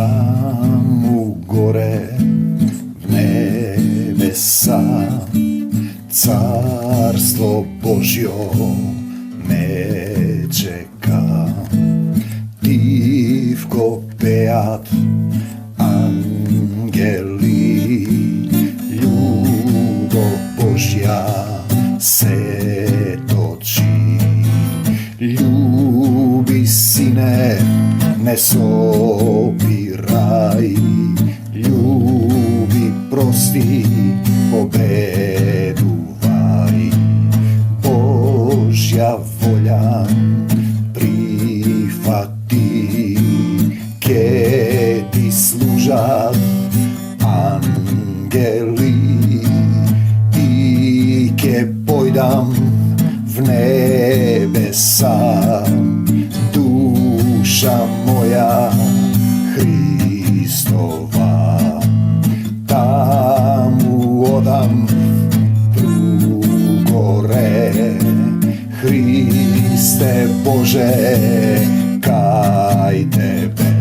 Таму горе в небеса Царство Божјо ме чека. Тивко пеат ангели, љубов Божја се точи. Љуби, сине, не собирај, љуби, прости, победувај. Божја волја прифати, ке ти служат ангели и ке појдам в небеса. Душа моја Христова, таму одам другоре. Христе Боже, кај Тебе,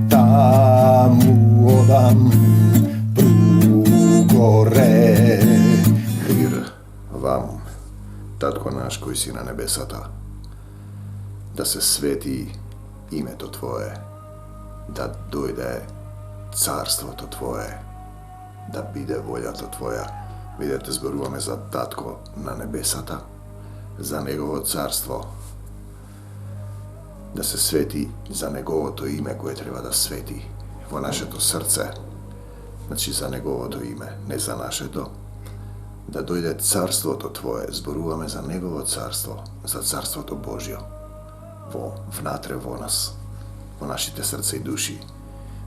таму одам другоре. Мир вам, Татко наш кој си на небесата, да се свети името Твое, да дојде царството Твое, да биде волјата Твоја. Видете, зборуваме за Татко на небесата, за Негово царство, да се свети за Неговото име кое треба да свети во нашето срце, значи за Неговото име, не за нашето. Да дојде царството Твое, зборуваме за Негово царство, за царството Божјо, внатре во нас, во нашите срца и души.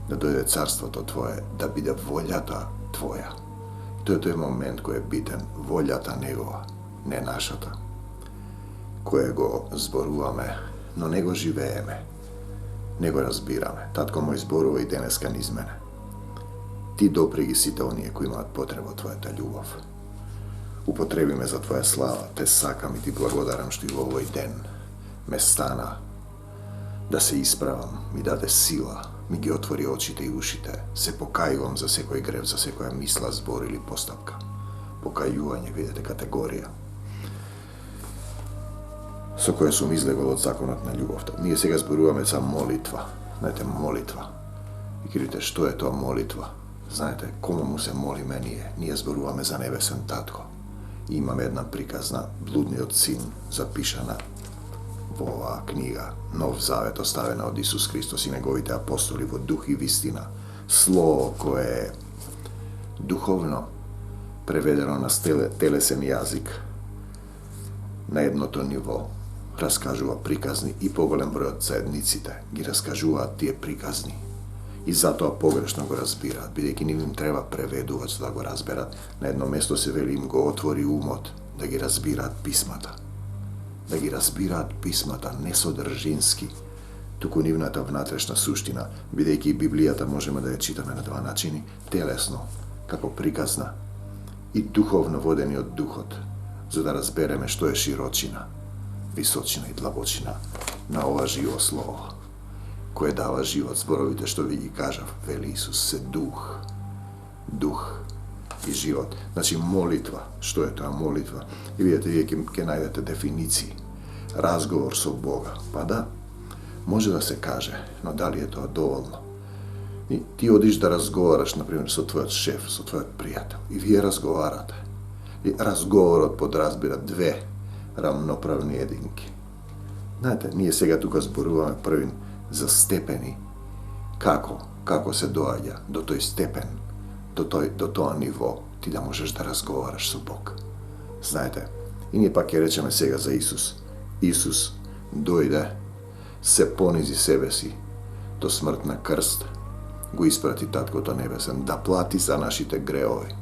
Да дојде царството Твое, да биде волјата Твоја. Тоа е тој момент кој е битен, волјата Негова, не нашата, кое го зборуваме, но не го живееме, не го разбираме. Татко мој зборува и денеска низ мене. Ти допри ги сите оние кои имаат потреба од Твојата љубов. Употреби ме за Твоја слава, те сакам и Ти благодарам што и во овој ден ме стана да се исправам, ми даде сила, ми ги отвори очите и ушите, се покајувам за секој грев, за секоја мисла, збор или постапка. Покајување, видете, категорија со која сум излегол од законот на љубовта. Ние сега зборуваме за молитва. Знаете, молитва. И кажете, што е тоа молитва? Знаете, кому му се молиме ние? Ние зборуваме за небесен Татко. И имаме една приказна, блудниот син, запишана во оваа книга, Нов Завет, оставена од Исус Христос и неговите апостоли во дух и вистина. Слово кое е духовно преведено на телесен јазик, на едното ниво, раскажува приказни и поголем број од заедниците ги раскажуваат тие приказни. И затоа погрешно го разбираат, бидејќи нив им треба преведувач за да го разберат. На едно место се вели им го отвори умот да ги разбираат писмата. Да ги разбираат писмата не содржински, туку нивната внатрешна суштина, бидејќи и Библијата можеме да ја читаме на два начини, телесно, како приказна, и духовно водени од духот, за да разбереме што е широчина, височина и длабочина на ова живо слово, кое дава живот. Зборовите што ви ги кажав, вели Исус, се дух и живот. Значи молитва, што е тоа молитва? И видите, вие ќе најдете дефиниции. Разговор со Бога. Па да, може да се каже, но дали е тоа доволно? И ти одиш да разговараш, например, со твојот шеф, со твојот пријател, и вие разговарате. И разговорот подразбира две рамноправни единки. Знаете, ние сега тука зборуваме први за степени, како се доаѓа до тој степен, до тоа ниво, ти да можеш да разговараш со Бог. Знаете, и ние пак ќе речеме сега за Исус. Исус дојде, се понизи себе си до смрт на крст, го испрати Таткото Небесен да плати за нашите греови.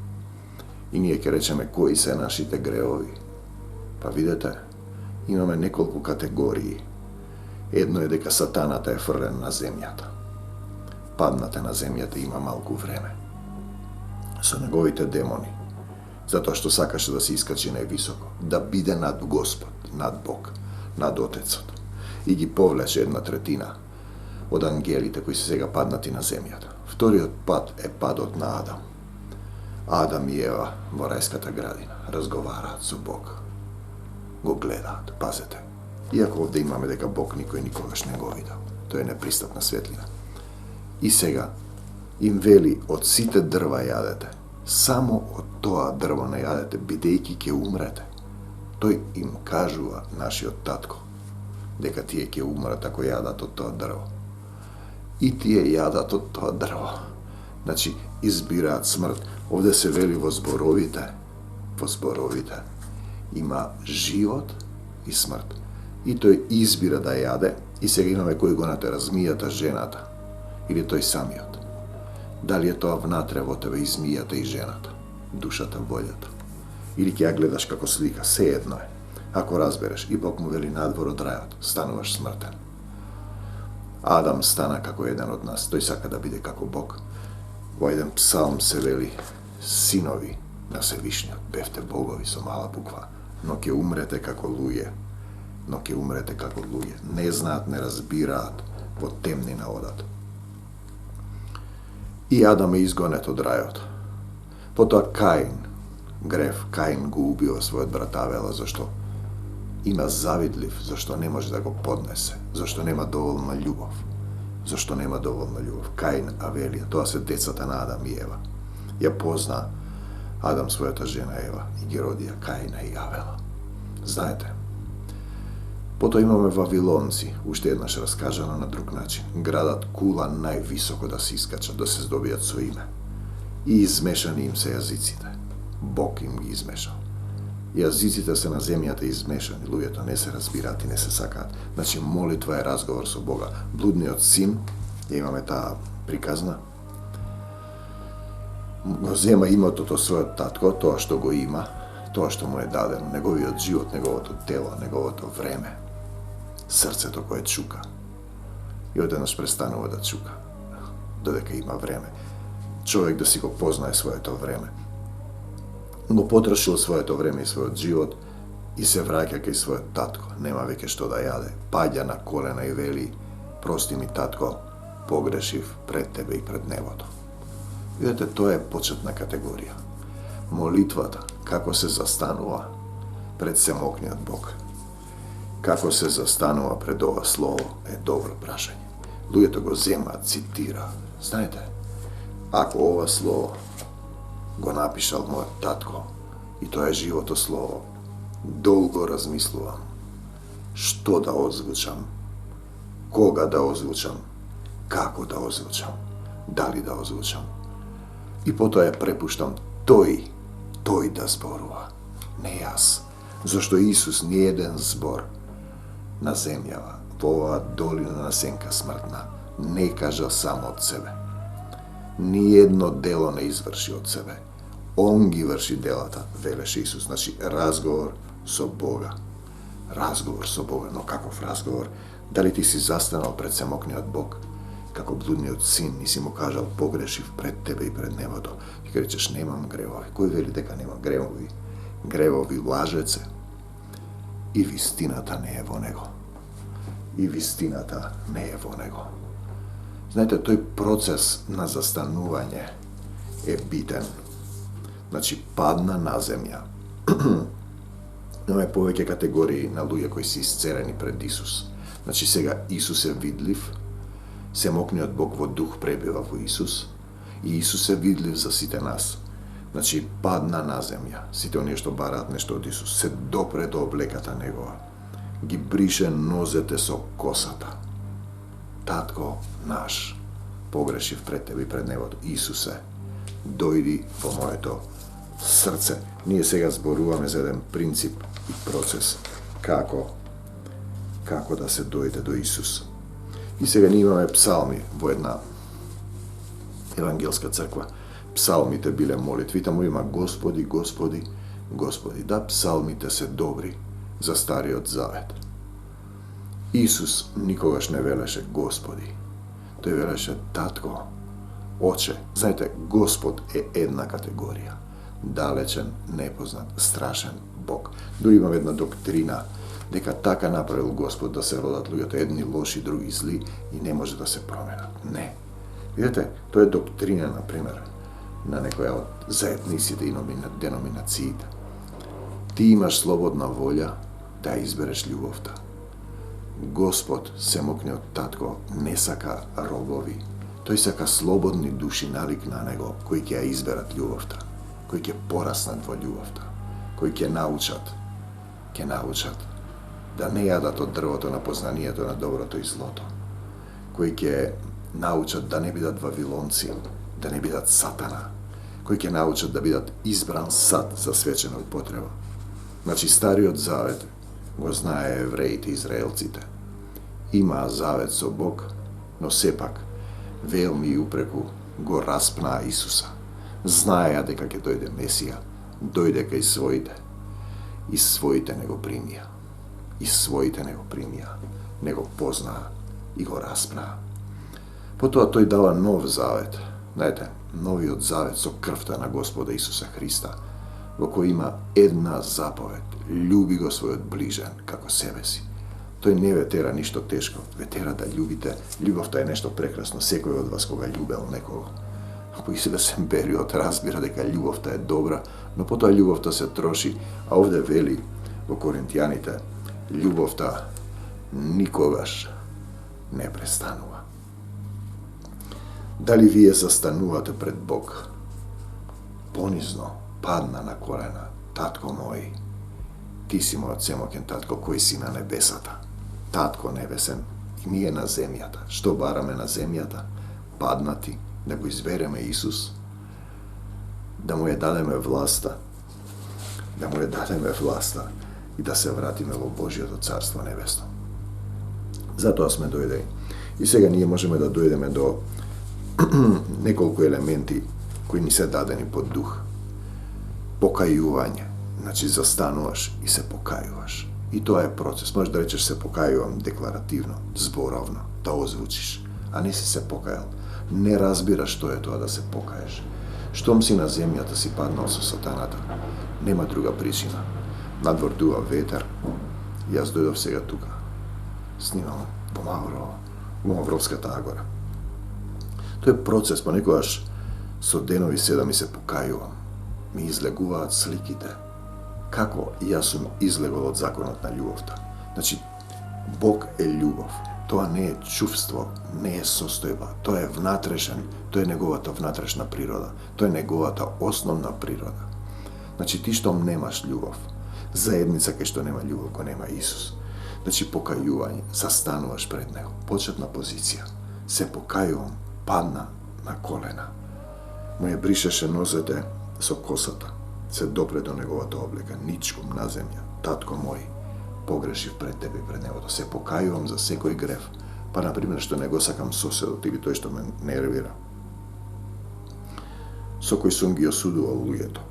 И ние ќе речеме кои се нашите греови. Па видете, имаме неколку категории. Едно е дека сатаната е фрлен на земјата. Паднате на земјата има малку време. Со неговите демони, затоа што сакаше да се искачи највисоко, да биде над Господ, над Бог, над Отецот. И ги повлече 1/3 од ангелите кои се сега паднати на земјата. Вториот пат е падот на Адам. Адам и Ева во рајската градина разговараат со Бог. Го гледаат, пазете. Иако овде имаме дека Бог никој никогаш не го видел. Тој е непристапна светлина. И сега им вели, од сите дрва јадете, само од тоа дрво не јадете, бидејќи ќе умрете. Тој им кажува, нашиот татко, дека тие ќе умрат ако јадат од тоа дрво. И тие јадат од тоа дрво. Значи, избираат смрт. Овде се вели во зборовите, има живот и смрт. И тој избира да јаде, и сега имаме кој го натера, змијата, жената, или тој самиот. Дали е тоа внатре во тебе и змијата и жената, душата, волјата? Или ќе ја гледаш како слика, се едно е. Ако разбереш, и Бог му вели надвор од рајот, стануваш смртен. Адам стана како еден од нас, тој сака да биде како Бог. Во еден псалм се вели, синови на Севишниот, бевте богови со мала буква, но ќе умрете како луѓе. Не знаат, не разбираат, во темнина одат. И Адам е изгонет од рајот. Потоа Каин го убива својот брат Авела, зашто има завидлив, зашто не може да го поднесе, зашто нема доволно љубов. Каин, Авелија, тоа се децата на Адам и Ева. Ја позна Адам својата жена Ева и ги родија Каина и Авела. Знаете, потоа имаме Вавилонци, уште еднаш раскажано на друг начин. Градат кула највисоко да се искачат, да се здобијат со име. И измешани им се јазиците. Бог им ги измешал. Јазиците се на земјата измешани, луѓето не се разбираат и не се сакаат. Значи, молитва е разговор со Бога. Блудниот син, ја имаме таа приказна, го зема имотото својот татко, тоа што го има, тоа што му е дадено, неговиот живот, неговото тело, неговото време, срцето кое чука. И одеднаш престанува да чука, додека има време. Човек да си го познае своето време. Го потрошил своето време и својот живот и се враќа кај својот татко. Нема веќе што да јаде. Паѓа на колена и вели, прости ми татко, погрешив пред тебе и пред небото. Видете, тоа е почетна категорија. Молитвата, како се застанува пред семокниот Бог. Како се застанува пред ова слово е добро прашање. Луѓето го земаат, цитира. Знаете, ако ова слово го напишал мојот татко и тоа е живото слово, долго размислувам што да озвучам, кога да озвучам, како да озвучам, дали да озвучам. И потоа ја препуштам тој да зборува, не јас. Зашто Исус ни еден збор на земјава, во оваа долина на сенка смртна, не кажа само од себе. Ни едно дело не изврши од себе. Он ги врши делата, велеше Исус. Значи, разговор со Бога. Но каков разговор? Дали ти си застанал пред семокниот Бог, како блудниот син, и си му кажал, погрешив пред тебе и пред небото. И ка речеш, немам гревови. Кој вели дека нема гревови? Гревови лажеце. И вистината не е во него. Знаете, тој процес на застанување е битен. Значи, падна на земја. Имаме повеќе категории на луѓе кои се исцерени пред Исус. Значи, сега Исус е видлив, семокниот Бог во дух пребива во Исус, и Исус е видлив за сите нас. Значи, падна на земја. Сите оние што бараат нешто од Исус се допре до облеката негова. Ги брише нозете со косата. Татко наш, погрешив пред тебе и пред небото. Исусе, дојди во моето срце. Ние сега зборуваме за еден принцип и процес како да се дојде до Исус. И сега ние имаме псалми во една евангелска црква. Псалмите биле молитви, таму има Господи, Господи, Господи. Да, псалмите се добри за Стариот Завет. Исус никогаш не велеше Господи. Тој велеше Татко, Оче. Знаете, Господ е една категорија. Далечен, непознат, страшен Бог. Дури имам една доктрина дека така направил Господ да се родат луѓето, едни лоши, други зли и не може да се променат. Не. Видете, тоа е доктрина, например, на некоја од заедниците и деноминациите. Ти имаш слободна волја да избереш љубовта. Господ, семокниот татко, не сака робови. Тој сака слободни души налик на него, кои ќе ја изберат љубовта, кои ќе пораснат во љубовта, кои ќе научат да не јадат од дрвото на познанието на доброто и злото, кои ќе научат да не бидат вавилонци, да не бидат сатана, кои ќе научат да бидат избран сад за свечена употреба. Значи, Стариот Завет го знае евреите, израелците. Имаа завет со Бог, но сепак, велми и упреку, го распнаа Исуса. Знаеа дека ќе дојде Месија, дојде кај своите, и своите не го примија. И своите не го примија, не го познаа и го распнаа. Потоа тој дава нов завет, знаете, новиот завет со крвта на Господа Исуса Христа, во кој има една заповед: љуби го својот ближен како себе си. Тој не ве тера ништо тешко, ве тера да љубите. Љубовта е нешто прекрасно. Секој од вас кога љубел некого, по извесен период разбира дека љубовта е добра, но потоа љубовта се троши, а овде вели во Коринтијаните, љубовта никогаш не престанува. Дали вие застанувате пред Бог? Понизно падна на колена: татко мој, ти си мојот семокен татко кој си на небесата. Татко небесен, и ние на земјата. Што бараме на земјата? Паднати, да го избереме Исус, да му ја дадеме власта, и да се вратиме во Божјото царство небесно. Затоа сме дојдени. И сега ние можеме да дојдеме до неколку елементи кои ни се дадени под дух. Покајување, значи застануваш и се покајуваш. И тоа е процес. Можеш да речеш се покајувам декларативно, зборовно, да озвучиш, а не си се покајал. Не разбираш што е тоа да се покаеш. Штом си на земјата, си паднал со сатаната. Нема друга причина. Надвор дува ветер. Јас дојдов сега тука. Снимам во Маврово, во Мавровската агора. Тој е процес, понекогаш со денови седам и се покајувам. Ми излегуваат сликите. Како јас сум излегол од законот на љубовта. Значи, Бог е љубов. Тоа не е чувство, не е состојба. Тоа е внатрешен, тоа е неговата внатрешна природа. Тоа е неговата основна природа. Значи, ти штом немаш љубов, заедница кај што нема љубов, кој нема Исус. Значи, покајување, застануваш пред него, почетна позиција. Се покајувам, падна на колена. Му ја бришеше нозете со косата, се допре до неговата облека, ничком на земја. Татко мој, погрешив пред тебе и пред небото. Се покајувам за секој грев. Па, например, што не го сакам соседот или тој што ме нервира. Со кој сум ги осудувал луѓето.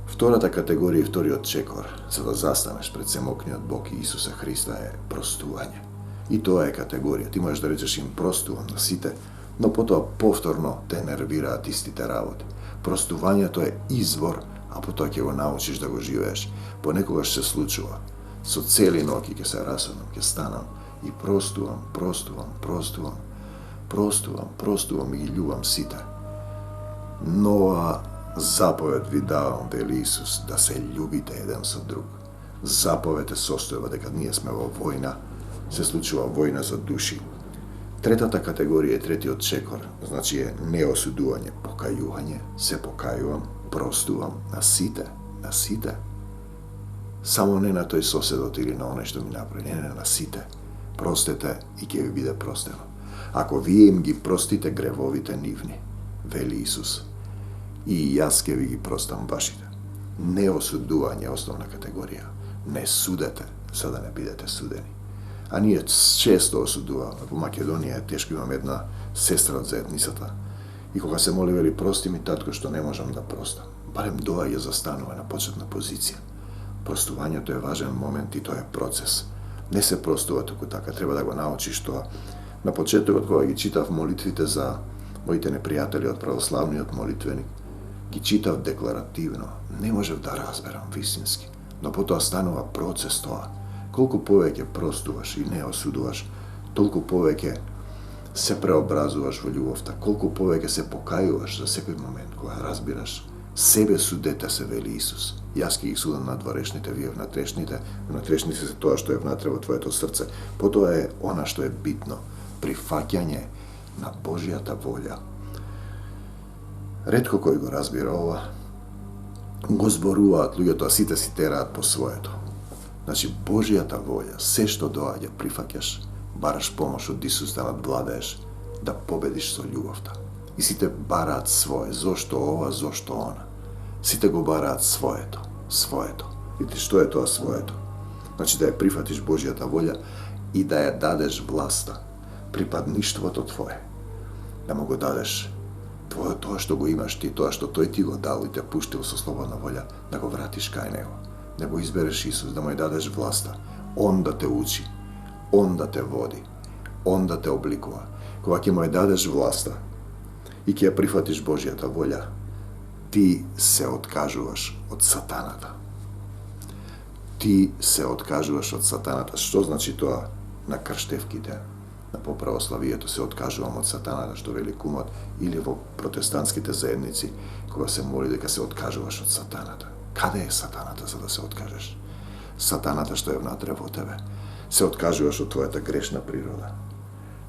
Втората категорија и вториот чекор, за да застанеш пред семокниот Бог и Исуса Христа, е простување. И тоа е категорија. Ти можеш да речеш им простувам на сите, но потоа повторно те нервираат истите работи. Простувањето е извор, а потоа ќе го научиш да го живееш. Понекогаш се случува. Со цели ноќи ќе се расудам, ќе станам и простувам и ги љубам сите. Нова заповед ви давам, вели Исус, да се љубите еден со друг. Заповед е состојба дека ние сме во војна, се случува војна за души. Третата категорија е третиот чекор, значи е неосудување, покајување, се покајувам, простувам на сите. Само не на тој соседот или на оној што ми направи, не на сите. Простете и ќе ви биде простено. Ако вие им ги простите гревовите нивни, вели Исус, и јас ќе ви ги простам вашите. Неосудување е основна категорија. Не судете, за да не бидете судени. А ние често осудуваме. Во Македонија е тешко, имам една сестра од заедницата. И кога се моли, вели, прости ми, татко, што не можам да простам. Барем доаѓа застанува на почетна позиција. Простувањето е важен момент и тоа е процес. Не се простува туку така, треба да го научиш тоа. На почетокот, кога ги читав молитвите за моите непријатели од православниот молитвеник, ги читав декларативно. Не можев да разберам вистински. Но потоа станува процес тоа. Колку повеќе простуваш и не осудуваш, толку повеќе се преобразуваш во љубовта, колку повеќе се покајуваш за секој момент кога разбираш себе судете се, вели Исус. Јас ќе ги судам надворешните, вие внатрешните. Внатрешните се тоа што е внатре во твоето срце. Потоа е она што е битно, прифаќање на Божјата волја. Ретко кој го разбира ова, го зборуваат луѓето, а сите си тераат по своето. Значи, Божјата волја, се што доаѓа, прифаќаш, бараш помош од Исус да надвладееш, да победиш со љубовта. И сите бараат свое, зошто ова, зошто она. Сите го бараат своето. Видите што е тоа своето? Значи да ја прифатиш Божјата волја и да ја дадеш власта, припадништвото твое. Да му го дадеш тоа што го имаш ти, тоа што тој ти го дал и те пуштил со слободна волја, да го вратиш кај него. Да го избереш Исус, да му ја дадеш власта. Он да те учи, он да те води, он да те обликува. Кога ќе му ја дадеш власта и ќе ја прифатиш Божјата волја, ти се откажуваш од сатаната. Ти се откажуваш од сатаната. Што значи тоа на крштевките? На поправославието се откажувам од сатаната, што вели кумот, или во протестантските заедници, кога се моли дека се откажуваш од сатаната. Каде е сатаната за да се откажеш? Сатаната што е внатре во тебе. Се откажуваш од твојата грешна природа.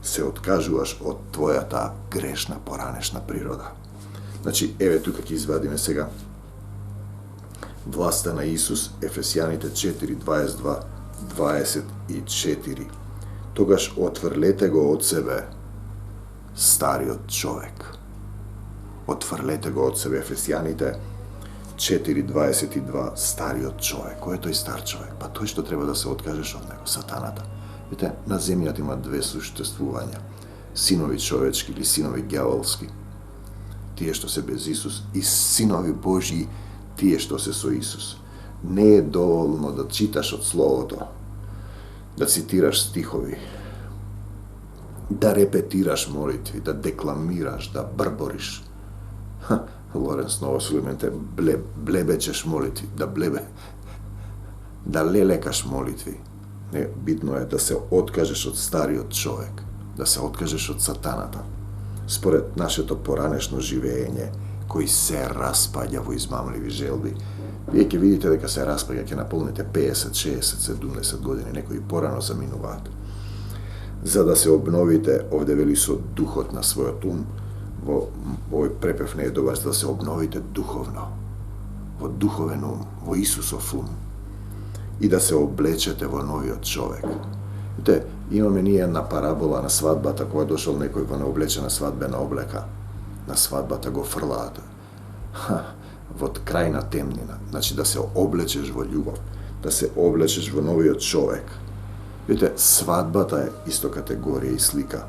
Се откажуваш од твојата грешна, поранешна природа. Значи, еве тука ќе извадиме сега власта на Исус, Ефесијаните 4:22-24. Тогаш отврлете го од себе стариот човек. Отврлете го од себе, Ефесијаните 4:22, стариот човек. Кој е тој стар човек? Па тој што треба да се откажеш од него, сатаната. Видите, на земјата има две существувања. Синови човечки или синови ѓаволски. Тие што се без Исус, и синови Божји, тие што се со Исус. Не е доволно да читаш од Словото, да цитираш стихови, да репетираш молитви, да декламираш, да брбориш. Лоренс Новосилимен те блебечеш молитви, да лелекаш молитви. Не, битно е да се откажеш од стариот човек, да се откажеш од сатаната. Според нашето поранешно живење, кој се распаѓа во измамливи желби, вие ќе видите дека се распаѓа, ќе наполните 50, 60, 70 години, некои порано заминуваат. За да се обновите, овде вели со духот на својот ум, во овој препев не е добар, да се обновите духовно, во духовен ум, во Исусов ум, и да се облечете во новиот човек. Видите, имаме ние една парабола на свадбата, кога дошол некој во необлечена свадбена облека. На свадбата го фрлаат во крајна темнина. Значи да се облечеш во љубов, да се облечеш во новиот човек. Видите, свадбата е исто категорија и слика.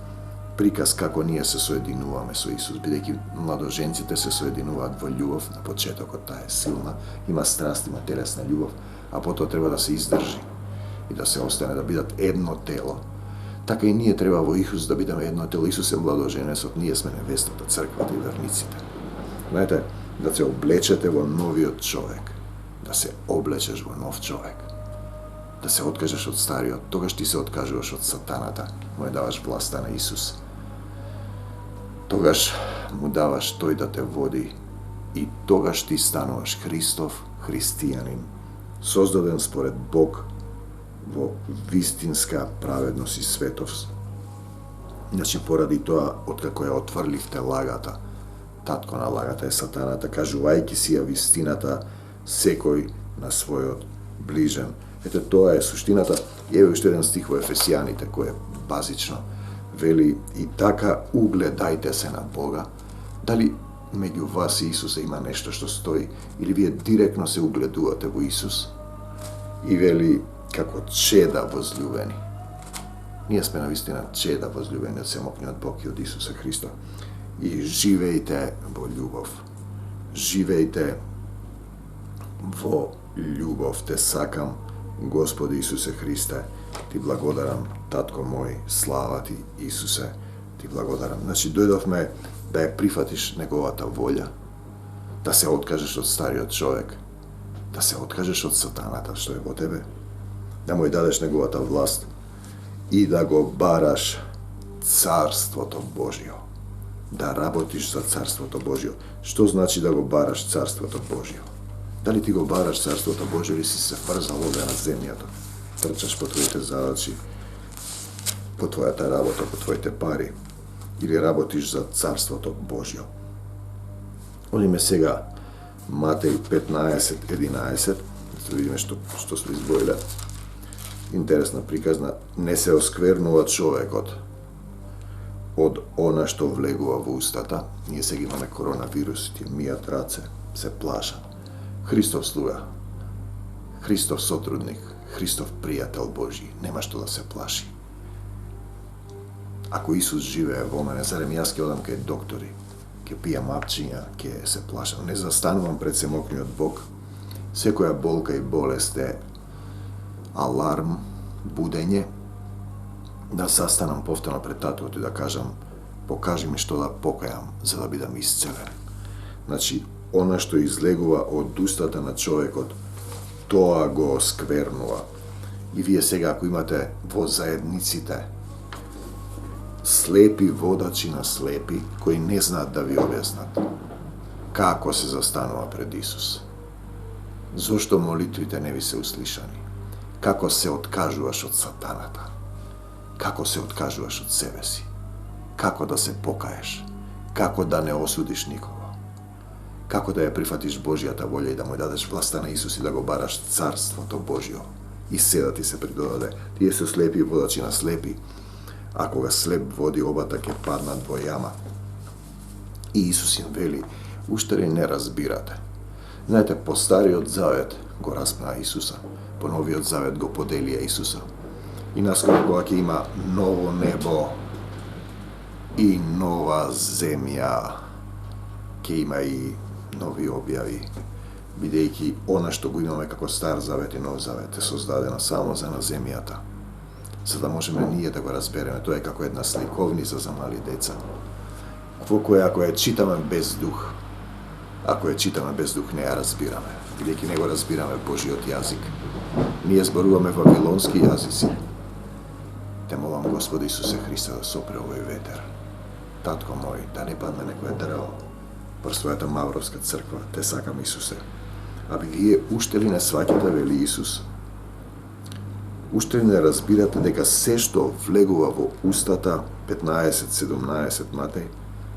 Приказ како ние се соединуваме со Исус, бидејќи младоженците се соединуваат во љубов на почетокот, таа е силна, има страст, има телесна љубов, а потоа треба да се издржи и да се остане, да бидат едно тело. Така и ние треба во Исус да бидеме едно тело. Исус е младоженецот, ние сме невестата, црквата и верниците. Знаете, да се облечете во новиот човек, да се облечеш во нов човек, да се откажеш од стариот, тогаш ти се откажуваш од сатаната, му ја даваш власта на Исус. Тогаш му даваш тој да те води и тогаш ти стануваш Христов христијанин, создаден според Бог во вистинска праведност и светост. Значи, поради тоа, откако ја отврливте лагата, татко на лагата е сатаната, кажувајќи си ја вистината секој на својот ближен. Ете, тоа е суштината. И еве уште еден стих во Ефесијаните, кој е базично. Вели, и така угледајте се на Бога. Дали меѓу вас и Исуса има нешто што стои, или вие директно се угледувате во Исус? И вели, како чеда возлюбени. Ние сме навистина чеда возлюбени од семокниот Бог и од Исуса Христа. И живејте во љубов. Живејте во љубов. Те сакам, Господи Исусе Христе, ти благодарам, татко мој, слава ти, Исусе, ти благодарам. Значи, дојдовме да ја прифатиш неговата волја, да се откажеш од стариот човек, да се откажеш од сатаната што е во тебе, да му ја дадеш неговата власт и да го бараш Царството Божио. Да работиш за Царството Божио. Што значи да го бараш Царството Божио? Дали ти го бараш Царството Божио или си се врзал овде на земјата? Трчаш по твоите задачи, по твојата работа, по твоите пари, или работиш за Царството Божио? Одиме сега Матеј 15:11, да видиме што сме изброиле. Интересна приказна. Не се осквернува човекот од она што влегува во устата. Ние сега имаме коронавирус, тие мијат раце, се плашат. Христов слуга, Христов сотрудник, Христов пријател Божи, нема што да се плаши. Ако Исус живее во мене, зарем јас ќе одам кај доктори, ќе пијам апчиња, ќе се плашам. Не застанувам пред семокниот Бог. Секоја болка и болест е аларм, будење, да застанам повторно пред татото и да кажам: покажи ми што да покајам, за да бидам исцелен. Значи, она што излегува од устата на човекот, тоа го осквернува. И вие сега, ако имате во заедниците слепи водачи на слепи, кои не знаат да ви објаснат како се застанува пред Исус, зошто молитвите не ви се услишани, како се откажуваш од сатаната, како се откажуваш од себе си, како да се покаеш, како да не осудиш никого, како да ја прифатиш Божијата волја и да му дадеш власта на Исус и да го бараш Царството Божио и се да ти се придодаде. Тие се слепи водачи на слепи, а кога слеп води обата ќе паднат во јама. И Исус им вели: уште ли не разбирате? Знаете, по Стариот Завет го распна Исуса, по Новиот Завет го поделија Исуса. И наскоро кога ќе има ново небо и нова земја, ќе има и нови објави, бидејќи она што го имаме како Стар Завет и Нов Завет е создадено само за на земјата, за да можеме ние да го разбереме. Тоа е како една сликовница за мали деца, во која ако ја читаме без дух, ако ја читаме без дух, не ја разбираме, бидејќи не го разбираме Божиот јазик. Ние зборуваме вавилонски јазици. Те молам, Господи Исусе Христе, да сопре овој ветер. Татко мој, да не падне некоја дрво во својата Мавровска црква. Те сакам, Исусе. А вие уште ли не сваќате, вели Исус? Уште ли не разбирате дека се што влегува во устата, 15:17 Матеј,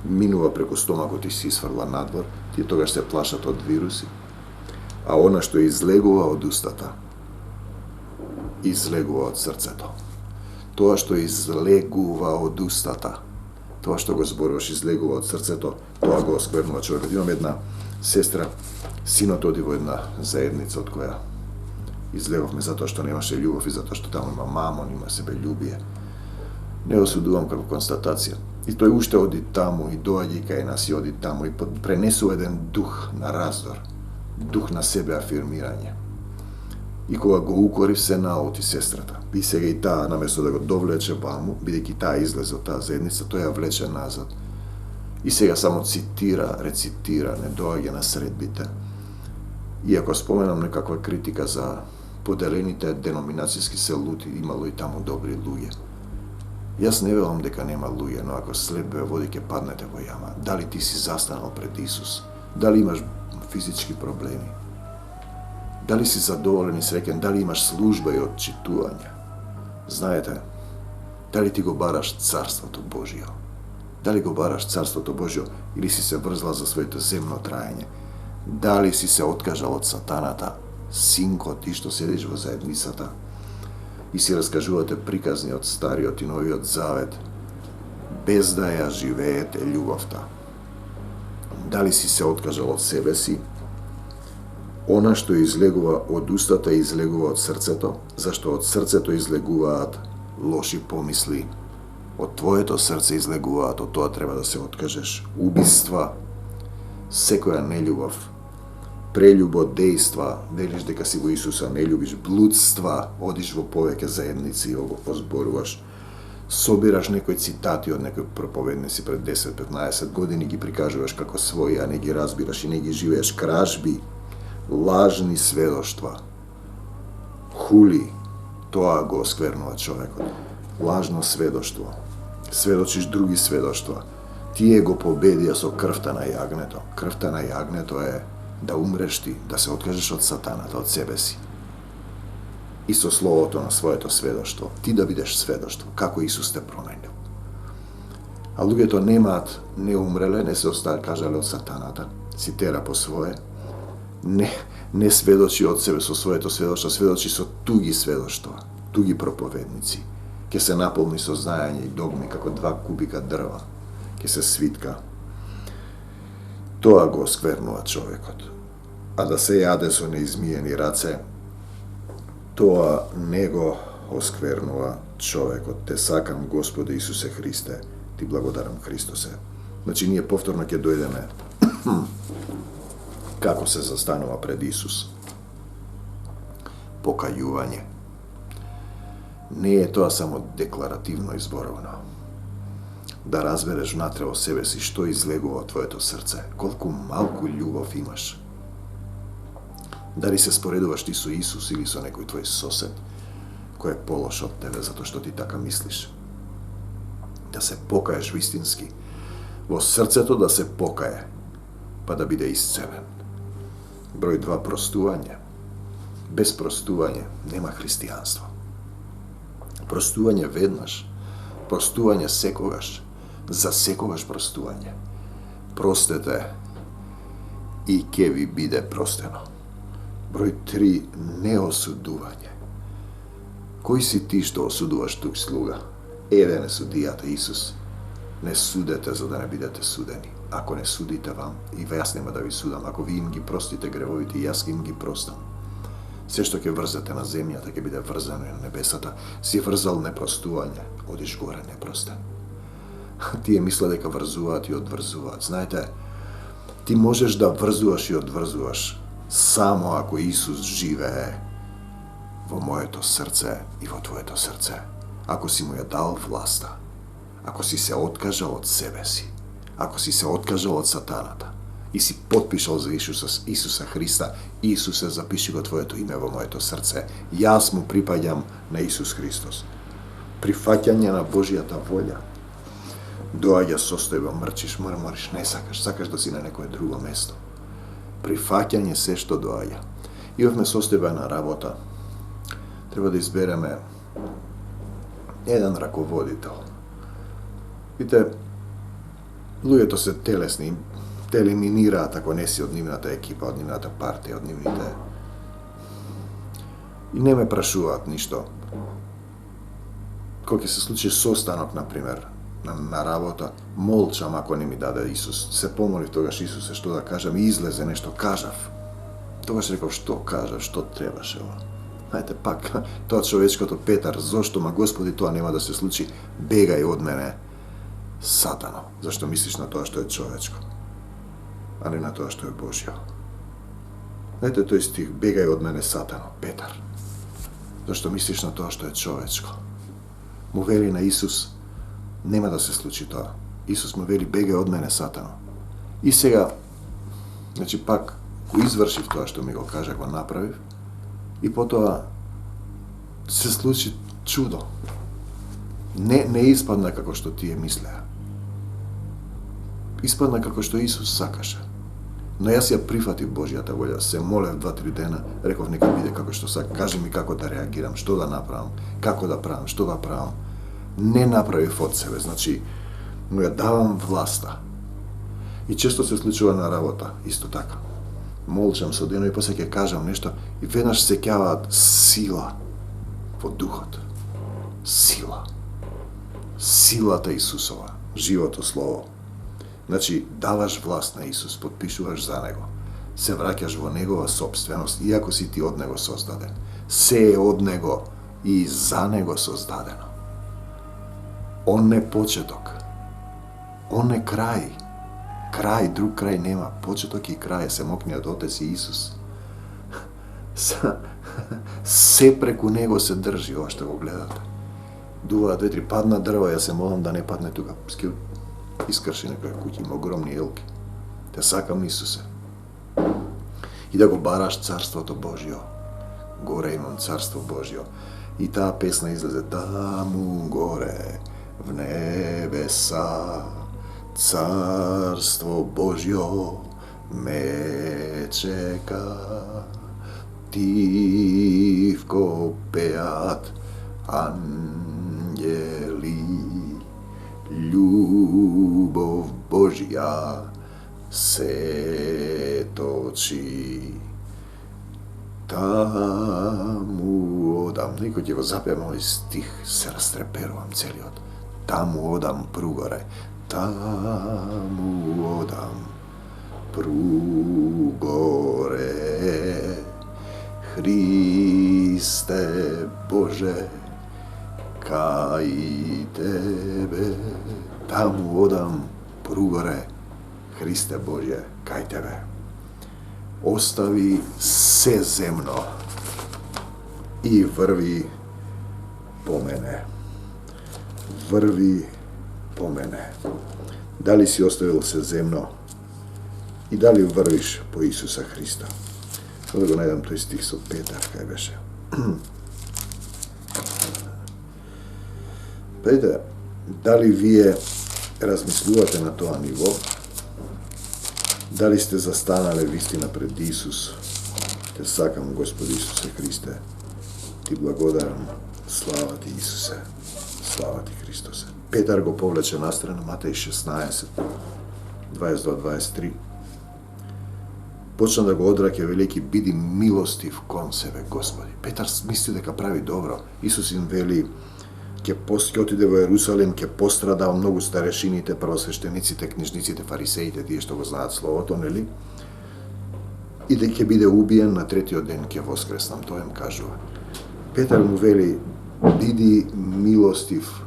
минува преку стомакот и се исфрла надвор, тие тогаш се плашат од вируси. А она што излегува од устата, излегува од срцето. Тоа што излегува од устата, тоа што го зборуваш, излегува од срцето, тоа го осквернува човекот. Имам една сестра, синот оди во една заедница од која излеговме затоа што немаше љубов и затоа што таму има мамон, има себељубие. Не осудувам како констатација. И тој уште оди таму и доаѓа кај нас и оди таму и пренесува еден дух на раздор, дух на себе афирмирање. И кога го укори, се наоти сестрата. И сега и таа, наместо да го довлече ваму, бидејќи таа излезе од таа заедница, тој ја влече назад. И сега само цитира, рецитира, не доаѓа на средбите. И ако споменам некаква критика за поделените деноминацијски селути, имало и таму добри луѓе. Јас не велам дека нема луѓе, но ако слеп ве води, ќе паднете во јама. Дали ти си застанал пред Исус? Дали имаш физички проблеми? Дали си задоволен и среќен? Дали имаш служба и отчитување? Знаете, дали ти го бараш Царството Божио? Дали го бараш Царството Божио или си се врзла за своето земно траење? Дали си се откажал од сатаната, синко, ти што седиш во заедницата и си раскажувате приказни од Стариот и Новиот Завет, без да ја живеете љубовта? Дали си се откажал од себе си? Она што излегува од устата излегува од срцето, зашто од срцето излегуваат лоши помисли. Од твоето срце излегуваат, од тоа треба да се откажеш. Убиства, секоја нељубов, прелюбодејства, велиш дека си во Исуса, не љубиш, блудства, одиш во повеќе заедници и го позборуваш. Собираш некои цитати од некои проповедници пред 10-15 години, ги прикажуваш како своји, а не ги разбираш и не ги живееш. Кражби, лажни сведоштва, хули, Тоа го осквернува човекот. Лажно сведоштво. Сведочиш други сведоштва. Тие го победија со крвта на јагнето. Крвта на јагнето е да умреш ти, да се откажеш од сатаната, од себе си. И со словото на своето сведоштво, ти да бидеш сведоштво, како Исус те променил. А луѓето немаат, не умреле, не се откажале од сатаната, си тера по свое, не сведочи од себе со своето сведоштво, сведочи со туги сведоштва, туги проповедници. Ке се наполни со знаење и догми како 2 кубика дрва, ке се свитка. Тоа го осквернува човекот. А да се јаде со неизмиени раце, тоа не го осквернува човекот. Те сакам, Господе Исусе Христе, ти благодарам, Христосе. Значи, ние повторно ќе дојдеме како се застанува пред Исус. Покајување. Не е тоа само декларативно изборовно. Да разбереш внатре во себе си што излегува од твоето срце, колку малку љубов имаш. Дали се споредуваш ти со Исус или со некој твој сосед, кој е полош од тебе затоа што ти така мислиш. Да се покаеш вистински, во срцето да се покае, па да биде исцелен. Број 2, простување. Без простување нема христијанство. Простување веднаш, простување секогаш, за секогаш простување. Простете и ќе ви биде простено. Број 3, неосудување. Кој си ти што осудуваш тук слуга? Еден е судијата Исус. Не судете за да не бидете судени. Ако не судите вам, и јас нема да ви судам. Ако ви им ги простите гревовите, јас им ги простам. Се што ќе врзете на земјата, ќе биде врзано и на небесата. Си врзал непростување, одиш горе непростен. Тие мисле дека врзуваат и одврзуваат. Знаете, ти можеш да врзуваш и одврзуваш само ако Исус живее во моето срце и во твоето срце. Ако си му ја дал власта, ако си се откажал од себе си, ако си се откажал од сатаната и си потпишал за Исуса Христа, Исусе, запиши го твоето име во моето срце. Јас му припаѓам на Исус Христос. Прифаќање на Божјата волја. Доаѓа состојба, мрчиш, мрмориш, не сакаш, сакаш да си на некое друго место. Прифаќање се што доаѓа. Имавме состојба на работа. Треба да избереме еден раководител. Видите, луѓето се телесни, те елиминираат ако не си од нивната екипа, од нивната партија, од нивните... И не ме прашуваат ништо. Кога ќе се случи состанок, например, на работа, молчам ако не ми даде Исус. Се помолив тогаш, Исусе, што да кажам, и излезе нешто, кажав. Тогаш реков, што кажав, што требаше ова. Знаете, пак, тоа човечкото Петар, зошто, ма Господи, тоа нема да се случи, бегај од мене, Сатано. Зашто мислиш на тоа што е човечко, а не на тоа што е Божјо. Знаете, тој стих, бегај од мене, Сатано, Петар. Зашто мислиш на тоа што е човечко. Му вели на Исус, нема да се случи тоа. Исус му вели, бегај од мене, Сатано. И сега, значи пак, го извршив тоа што ми го кажа, го направив, и потоа се случи чудо. Не испадна како што тие мислеа. Испадна како што Исус сакаше. Но јас ја прифатив Божјата волја, се молев 2-3 дена, реков нека биде како што сакам, кажи ми како да реагирам, што да направам, како да правам, што да правам. Не направив од себе, значи, но ја давам власта. И често се случува на работа, исто така. Молчам со дено и после ќе кажам нешто и веднаш се ќаваат сила во духот. Сила. Силата Исусова, живото слово. Значи, даваш власт на Исус, подпишуваш за Него. Се враќаш во Негова собственост, иако си ти од Него создаден. Се е од Него и за Него создадено. Он е почеток. Он е крај. Крај, друг крај нема. Почеток и крај е семокниот Отец и Исус. Се преку Него се држи, ова што го гледате. Дува 2-3 падна дрва, ја се молам да не падне тука. Ски искрши некоја куќа, има огромни елки. Те сакам, Исусе. И да го бараш Царството Божјо. Горе имам Царство Божјо. I ta pesna izlaze tamo gore v nebesa, carstvo Božjo me čeka, divko pejat anjeli, ljubov Božja se toči. Tamu odam, neko ti go zapevamo iz tih se raztreperovam celi od. Tamu odam prugore, tamu odam prugore. Hriste Bože, kaj tebe, tamu odam prugore, Hriste Bože, kaj tebe. Ostavi se zemno i vrvi po mene. Vrvi po mene. Da li si ostavil se zemno i da li vrviš po Isusa Hrista? Da go najdem, to je stih so Petar, kaj beše. Pejte, da li вие размислувате на тоа ниво? Дали сте застанале вистина пред Исус? Те сакам, Господи Исусе Христе. Ти благодарам. Слава ти, Исусе. Слава ти, Христосе. Петар го повлече настрана, Матеј 16, 22-23. Почна да го одраќа, велики, биди милостив кон себе, Господи. Петар мисли дека прави добро. Исус им вели, ќе отиде во Ерусалим, ќе пострадал многу старешините, првосвештениците, книжниците, фарисеите, тие што го знаат Словото, нели? И дека ќе биде убиен, на третиот ден ќе воскреснам, тоа им кажува. Петар му вели, биди милостив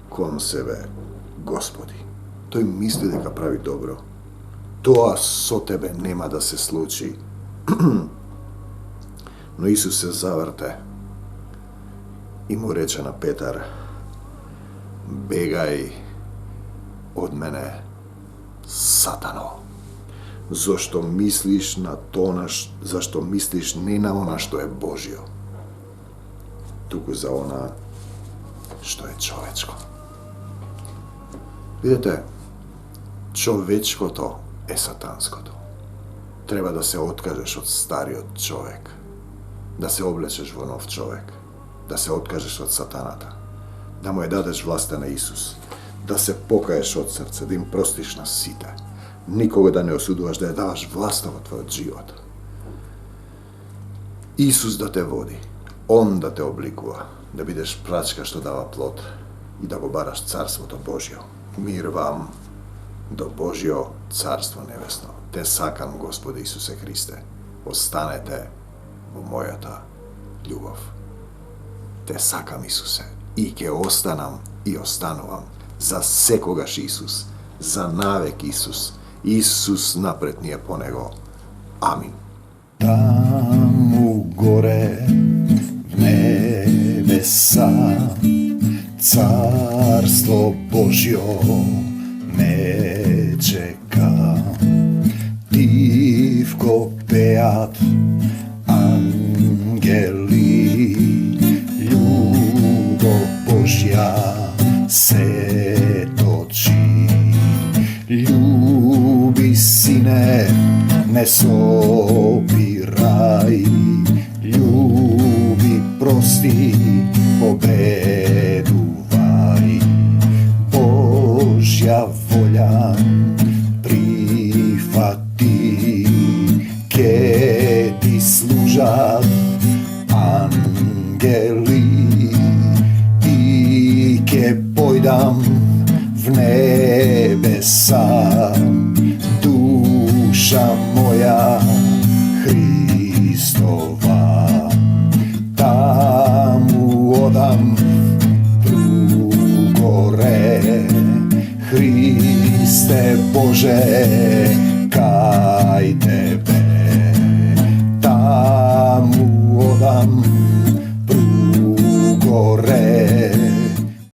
кон себе, Господи. Тој мисли дека прави добро. Тоа со тебе нема да се случи. Но Исус се заврте и му рече на Петар, бегај од мене, Сатано, зашто мислиш на тоа, зашто мислиш не на она што е Божјо, туку за она што е човечко. Видете, човечкото е сатанското. Треба да се откажеш од стариот човек, да се облечеш во нов човек, да се откажеш од сатаната, да му ја дадеш власта на Исус, да се покаеш од срце, да им простиш на сите, никога да не осудуваш, да ја даваш власта во твојот живот. Исус да те води, Он да те обликува, да бидеш прачка што дава плод и да го бараш Царството Божјо. Мир вам до Божјо Царство Небесно. Те сакам, Господи Исусе Христе, останете во мојата љубов. Те сакам, Исусе, и ќе останам и останувам за секогаш Исус, за навек Исус. Исус напред ние по Него. Амин. Таму горе в небеса Царство Божјо ме чека. Дивко пеат ангели, љубов Божја се точи. Љуби, сине, не собирај, љуби, прости, победувај. Божја волја прифати, ке ти служат ангели и ке појдам в небеса. Душа моја Христова, таму одам прugore. Христе Боже, кај тебе, таму одам